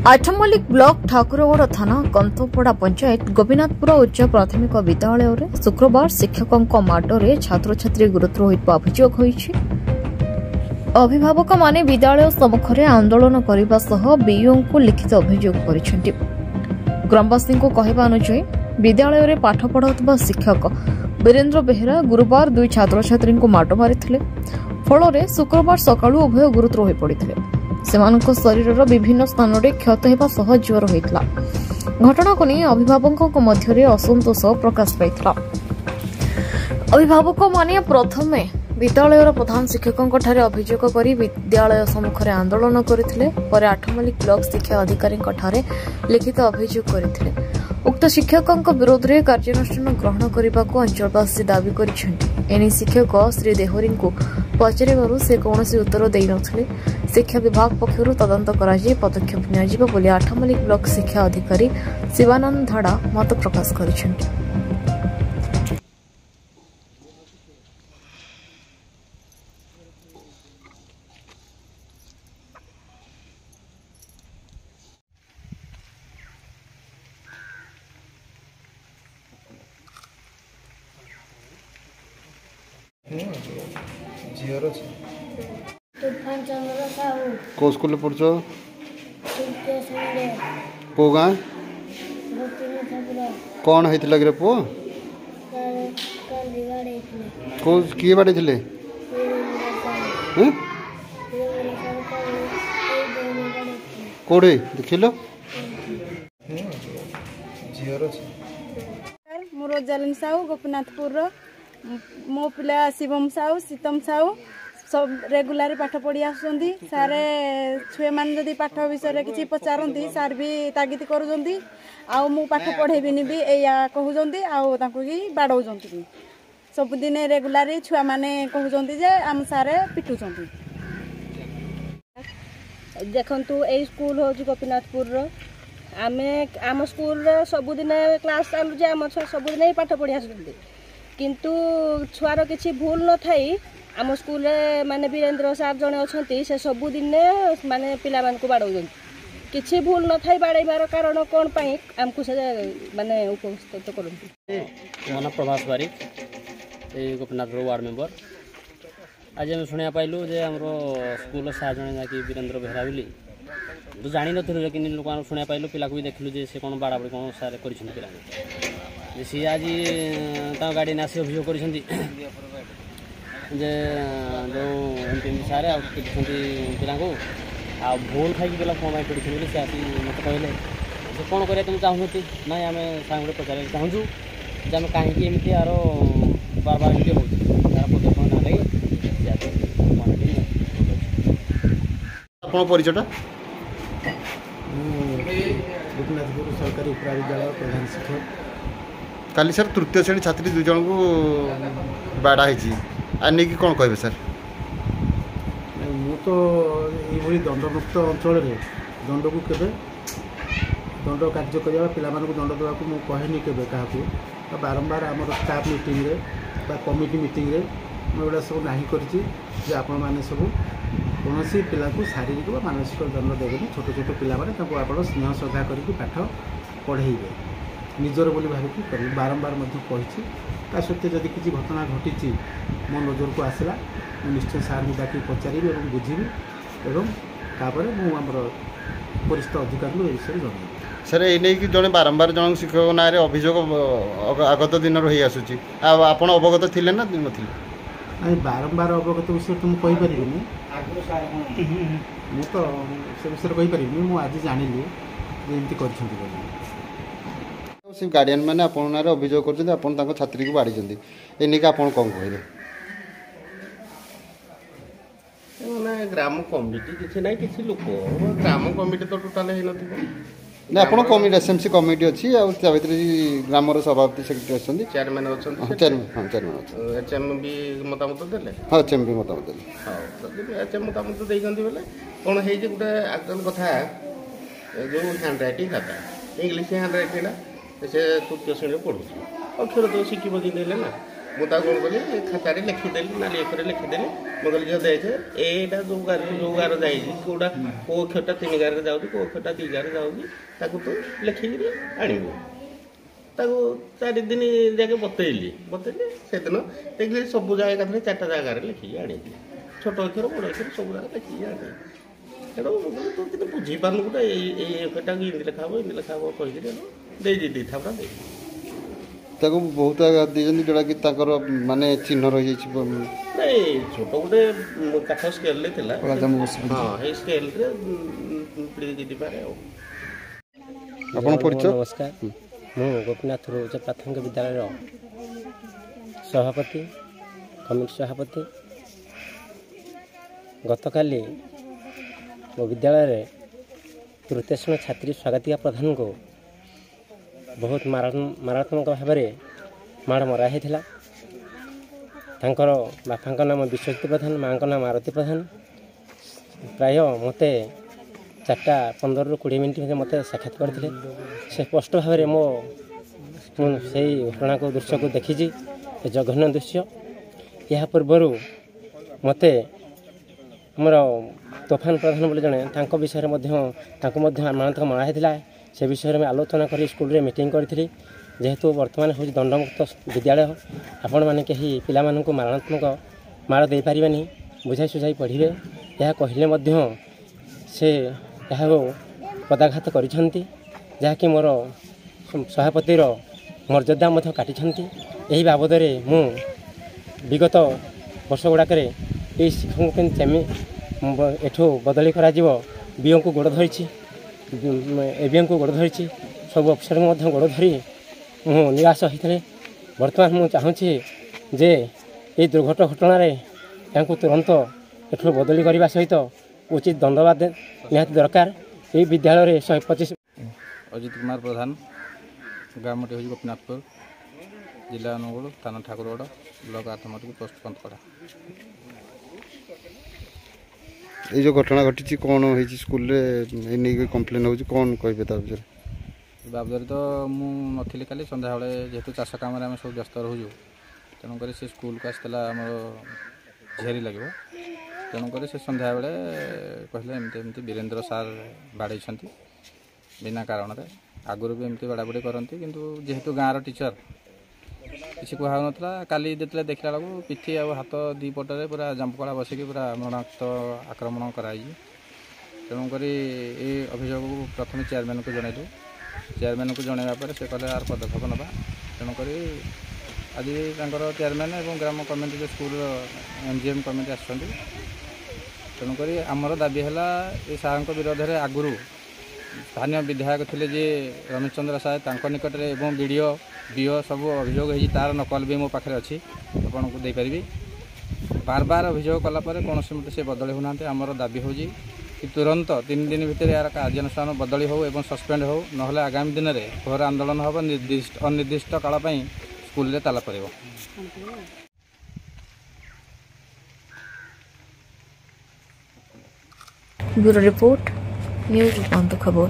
Athmallik block Thakurgarh थाना कंथपड़ा पंचायत गोपीनाथपुर उच्च प्राथमिक विद्यालय में शुक्रवार शिक्षकों माडरे छात्र छात्री गुरुतर होता अभियोग होईछि। अभिभावक माने विद्यालय सम्मुखें आंदोलन करने सह बीओ को लिखित अभियोग करिसेंति। ग्रामवासी कहवा अनुसार विद्यालय में पाठ पढ़ाउतबा शिक्षक वीरेन्द्र बेहेरा गुरुवार दुई छात्र छात्री माड मारिथिले। फल शुक्रवार सकाळु उभय गुरुतर होई पड़िथिले। सेमानक शरीरर विभिन्न स्थान में क्षत होगा सह ज्वर होता। घटना को नहीं अभिभावकों मध्य असंतोष प्रकाश पाई। अभिभावक माने प्रथमे विद्यालय प्रधान शिक्षकों अभियोग कर विद्यालय सम्मुखें आंदोलन करते। आठमल्लिक ब्लॉक शिक्षा अधिकारी लिखित अभियोग करते। उक्त शिक्षकों विरोध में कार्यानुष्ठान ग्रहण करने को अंचलवासी दावी कर शिक्षक श्री देहरी को पचार से कौन उत्तर दे नथिले। शिक्षा विभाग पक्षर तदंत कराई पदक्षेप नियाजिबो बोली आठमल्लिक ब्लॉक शिक्षा अधिकारी शिवानंद धाड़ा मत प्रकाश करिसेंति। झीर को स्कूल पढ़ुच को गाँ कौन होता कि पुओ को किए बाड़े थे कौड़े देखिल झीर मोर जालिम साहू गोपीनाथपुर मो पिला शिवम साहू शीतम साहू सब रेगुलर पाठ पढ़ी आसुंदी। सारे छुए मान जदि पाठ विषय किसी पचारती सार भी तागिद करुँच आउ मु पाठ पढ़ेबिनी भी या कहते आउ बाड़ौंट सबुदिन रेगुलर छुआ मैंने कहते जे आम सारे पिटुंट। देखु ये स्कूल हूँ गोपीनाथपुर आमे आम स्कूल सबुदिन क्लास चलुचे आम छुआ सबुदिन पाठ पढ़ी आसुंदी किंतु छुआर किसी भूल न थाई आम स्कूल माने वीरेन्द्र सार जड़े अच्छा से सबुदिन माने पिला को बाड़ौंट किसी भूल न थाई बाड़ाइबार कारण कौन पाई आमको से माने उपस्थित करते। मो ना प्रभास बारिक गोपीनाथपुर वार्ड मेंबर। आज आम शुणा पाइलु जे आम स्कूल सार जड़े जाकि वीरेन्द्र बेहरा बोली तो जानी नु लेकिन लोक शुणा पाइलु पिला को भी देखलु जे से कौन बाड़ा बाड़ी कौन सारे कर सी आज गाड़ी ने आसी अभियोग कर जो सारे पिला को आ भूल खाई पिला कौन पड़ी बोले से आसी मत कहले से कौन करें तुम चाहूँगी ना आम सांगे पचार चाहूँ जे आम कहीं एमती यार बार बार एमती हो पदक्षेप ना आप परिचयटा गोपीनाथपुर सरकारी उपरा विद्यालय प्रधान शिक्षक। काली सर तृतीय श्रेणी छात्री दुई जन को बाड़ा आने की कौन कहे सर मु तो ये दंडमुक्त अंचल दंड को केवे दंड कार्य करवा पिला दंड देवा मुझे कहनी के क्या बारंबार आम स्टाफ मीटिंग रे कमिटी मीटिंग रे मुझे सब ना कर आपण मैंने सब कौन पिला को शारीरिक व मानसिक दंड देवेनि छोट छोट पिला स्नेह श्रद्धा करके पाठ पढ़ेबे निजर बोली भाविकी करें बारंबार कही ता सत्वे जदि किसी घटना घटी मो नजर को आसला निश्चय सार डाक पचारि और बुझी एवं तापर मुझे वरिष्ठ अधिकारी विषय जन सर ये कि जड़े बारंबार जन शिक्षक ना अभियोग आगत दिन रही आसूची आप अवगत थे ना ना बारंबार अवगत विषय तो मुझे कहीपरि मुझे तो से विषय कहीपरि मुझे आज जानी एमती कर गार्डियन मैंने आपणार अभियोग कर छात्री को बाड़ी एने आप कौन कहले मैंने ग्राम कमिटी किसी ना किसी लोक ग्राम कमिटी तो टोटाल ना आप कमिटी एसएमसी कमिटी अच्छी भर ग्राम सभापति सेक्रेटरी अच्छे चेयरमैन चेयरमैन एचएम भी मतामत देले हाँ एचएम भी मतामत देले हाँ एचएम मतामत देइछन्ती बेले कौन है गोटे आक्चुअल कथा जो हैंड रईटिंग खाता इंग्लीश हैंड रईटिंग से तृतीय श्रेणी पढ़ुची अक्षर तो शिखब दिन ना ମୁଁ ତାକୁ କ'ଣ କଲି ଖାତାରେ ଲେଖିଦେଲି ନାଲି ଅକ୍ଷରରେ ଲେଖିଦେଲି। ମୁଁ କହିଲି ଝିଅ ଦେଖେ ଏଇଟା ଯେଉଁ ଗାର ଯାଇଛି କେଉଁଟା କେଉଁ ଅକ୍ଷରଟା 3 ଗାରରେ ଯାଉଛି କେଉଁ ଅକ୍ଷରଟା 2 ଗାରରେ ଯାଉଛି ତାକୁ ତୁ ଲେଖିକିରି ଆଣିବୁ। ତାକୁ 4 ଦିନ ଯାକେ ବତେଇଲି ସେଦିନ ଦେଖିଲି ସବୁ ଜାଗା ଏକାଥରେ 4ଟା ଜାଗାରେ ଲେଖିକି ଆଣିଲି। ଛୋଟ ଅକ୍ଷର ବଡ଼ ଅକ୍ଷର ସବୁ ଜାଗା ଲେଖିକି ଆଣିଲି। ତେଣୁ ମୁଁ କହିଲି ତୁ କିନ୍ତୁ ବୁଝିପାରୁନୁ ଗୋଟେ ଏଇ ଅକ୍ଷରଟାକୁ ଏମିତି ଲେଖା ହେବ କହିକିରି ଦେଇଛି 2 ଥାପଡ଼ା ଦେଇଛି। ତାକୁ ବହୁତ ଦେଇଛନ୍ତି ଯେଉଁଟାକି ତାଙ୍କର ମାନେ ଚିହ୍ନ ରହିଯାଇଛି। ନାଇଁ ଛୋଟ ଗୋଟେ କାଠ ସ୍କେଲରେ ଥିଲା। ହଁ ଏଇ ସ୍କେଲରେ ଦେଇପାରେ ଆଉ। ଆପଣ ପରିଚୟ? ନମସ୍କାର, ମୁଁ ଗୋପୀନାଥପୁର ଉଚ୍ଚ ପ୍ରାଥମିକ ବିଦ୍ୟାଳୟର ସଭାପତି କମିଟି ସଭାପତି। ଗତକାଲି ମୋ ବିଦ୍ୟାଳୟରେ ତୃତୀୟ ଶ୍ରେଣୀ ଛାତ୍ରୀ ସ୍ୱାଗତିକା ପ୍ରଧାନଙ୍କୁ ବହୁତ ମାରାତ୍ମକ ଭାବରେ ମାଡ଼ ମରା ହୋଇଥିଲା। ତାଙ୍କର ବାପାଙ୍କ ନାମ ବିଶ୍ୱଜିତ ପ୍ରଧାନ, ମାଆଙ୍କ ନାମ ଆରତୀ ପ୍ରଧାନ। ପ୍ରାୟ ମୋତେ 4:15ରୁ 20 ମିନିଟ୍ ଭିତରେ ମୋତେ ସାକ୍ଷାତ କରିଥିଲେ। ସେ ସ୍ପଷ୍ଟ ଭାବରେ ମୁଁ ସେଇ ଘଟଣାକୁ ଦୃଶ୍ୟକୁ ଦେଖିଛି, ଏ ଜଘନ୍ୟ ଦୃଶ୍ୟ। ଏହା ପୂର୍ବରୁ ମୋତେ ଆମର ତୋଫାନ ପ୍ରଧାନ ବୋଲି ଜଣେ ତାଙ୍କ ବିଷୟରେ ତାଙ୍କୁ ମଧ୍ୟ ମାରାତ୍ମକ ମରା ହୋଇଥିଲା। ସେ ବିଷୟରେ ମୁଁ ଆଲୋଚନା କରି ସ୍କୁଲରେ ମିଟିଂ କରିଥିଲି। ଯେହେତୁ ବର୍ତ୍ତମାନ ହେଉଛି ଦଣ୍ଡମୁକ୍ତ ବିଦ୍ୟାଳୟ, ଆପଣମାନେ କେହି ପିଲାମାନଙ୍କୁ ମାରାତ୍ମକ ମାଡ଼ ଦେଇପାରିବେନି, ବୁଝାଇ ସୁଝାଇ ପଢ଼ିବେ, ଏହା କହିଲେ ମଧ୍ୟ ସେ ଏହାକୁ ପଦାଘାତ କରିଛନ୍ତି, ଯାହାକି ମୋର ସଭାପତିର ମର୍ଯ୍ୟାଦା ମଧ୍ୟ କାଟିଛନ୍ତି। ଏହି ବାବଦରେ ମୁଁ ବିଗତ ବର୍ଷ ଗୁଡ଼ାକରେ ଏହି ଶିକ୍ଷକଙ୍କୁ କେମିତି ଏଠୁ ବଦଳି କରାଯିବ ବିଓଙ୍କୁ ଗୋଡ଼ ଧରିଛି, ଏବିଓଙ୍କୁ ଗୋଡ଼ ଧରିଛି, ସବୁ ଅଫିସରଙ୍କୁ ମଧ୍ୟ ଗୋଡ଼ ଧରି ମୁଁ ନିରାଶ ହୋଇଥିଲି। ବର୍ତ୍ତମାନ ମୁଁ ଚାହୁଁଛି ଯେ ଏହି ଘଟଣାରେ ତାଙ୍କୁ ତୁରନ୍ତ ଏଠୁ ବଦଳି କରିବା ସହିତ ଉଚିତ ଦଣ୍ଡବାଦ ନିହାତି ଦରକାର। ଏହି ବିଦ୍ୟାଳୟରେ 125। ଅଜିତ କୁମାର ପ୍ରଧାନ, ଗ୍ରାମଟି ହେଉଛି ଗୋପୀନାଥପୁର, ଜିଲ୍ଲା ଅନୁଗୁଳ, ଥାନା ଠାକୁରଗଡ଼, ବ୍ଲକ ଆଠମଟିକୁ ପୋଷ୍ଟ ପନ୍ତପଡ଼ା। ଏଇ ଯେଉଁ ଘଟଣା ଘଟିଛି କ'ଣ ହେଇଛି ସ୍କୁଲରେ ଏ ନେଇକି କମ୍ପ୍ଲେନ୍ ହେଉଛି, କ'ଣ କହିବେ ତା ବିଷୟରେ? ଏ ବାବଦରେ ତ ମୁଁ ନଥିଲି କାଲି ସନ୍ଧ୍ୟାବେଳେ, ଯେହେତୁ ଚାଷ କାମରେ ଆମେ ସବୁ ବ୍ୟସ୍ତ ରହୁଛୁ, ତେଣୁକରି ସେ ସ୍କୁଲକୁ ଆସିଥିଲା ଆମର ଝିଆରୀ ଲାଗିବ। ତେଣୁକରି ସେ ସନ୍ଧ୍ୟାବେଳେ କହିଲେ ଏମିତି ବୀରେନ୍ଦ୍ର ସାର୍ ବାଡ଼େଇଛନ୍ତି ବିନା କାରଣରେ। ଆଗରୁ ବି ଏମିତି ବାଡ଼ାବାଡ଼ି କରନ୍ତି, କିନ୍ତୁ ଯେହେତୁ ଗାଁର ଟିଚର କିଛି କୁହାହେଉନଥିଲା। କାଲି ଯେତେବେଳେ ଦେଖିଲା ବେଳକୁ ପିଠି ଆଉ ହାତ 2 ପଟରେ ପୁରା ଜାମ୍ପକଳା ବସିକି ପୁରା ମରଣାକ୍ତ ଆକ୍ରମଣ କରାଯାଇଛି। ତେଣୁକରି ଏ ଅଭିଯୋଗକୁ ପ୍ରଥମେ ଚେୟାରମ୍ୟାନଙ୍କୁ ଜଣାଇଲୁ। ଚେୟାରମ୍ୟାନଙ୍କୁ ଜଣାଇବା ପରେ ସେ କହିଲେ ଆର ପଦକ୍ଷେପ ନେବା। ତେଣୁକରି ଆଜି ତାଙ୍କର ଚେୟାରମ୍ୟାନ ଏବଂ ଗ୍ରାମ କମିଟି ଯେଉଁ ସ୍କୁଲର MGM କମିଟି ଆସିଛନ୍ତି। ତେଣୁକରି ଆମର ଦାବି ହେଲା ଏ ସାର୍ଙ୍କ ବିରୋଧରେ ଆଗରୁ ସ୍ଥାନୀୟ ବିଧାୟକ ଥିଲେ ଯିଏ ରମେଶ ଚନ୍ଦ୍ର ସାଏ, ତାଙ୍କ ନିକଟରେ ଏବଂ BO ସବୁ ଅଭିଯୋଗ ହେଇଛି। ତା'ର ନକଲ ବି ମୋ ପାଖରେ ଅଛି, ଆପଣଙ୍କୁ ଦେଇପାରିବି। ବାର ଅଭିଯୋଗ କଲା ପରେ କୌଣସି ମତେ ସେ ବଦଳି ହେଉନାହାନ୍ତି। ଆମର ଦାବି ହେଉଛି କି ତୁରନ୍ତ 3 ଦିନ ଭିତରେ ଏହାର କାର୍ଯ୍ୟାନୁଷ୍ଠାନ ବଦଳି ହେଉ ଏବଂ ସସ୍ପେଣ୍ଡ ହେଉ, ନହେଲେ ଆଗାମୀ ଦିନରେ ଘୋର ଆନ୍ଦୋଳନ ହେବ। ଅନିର୍ଦ୍ଦିଷ୍ଟ କାଳ ପାଇଁ ସ୍କୁଲରେ ତାଲା ପଡ଼ିବ। ब्यूरो रिपोर्ट, न्यूज 1 खबर।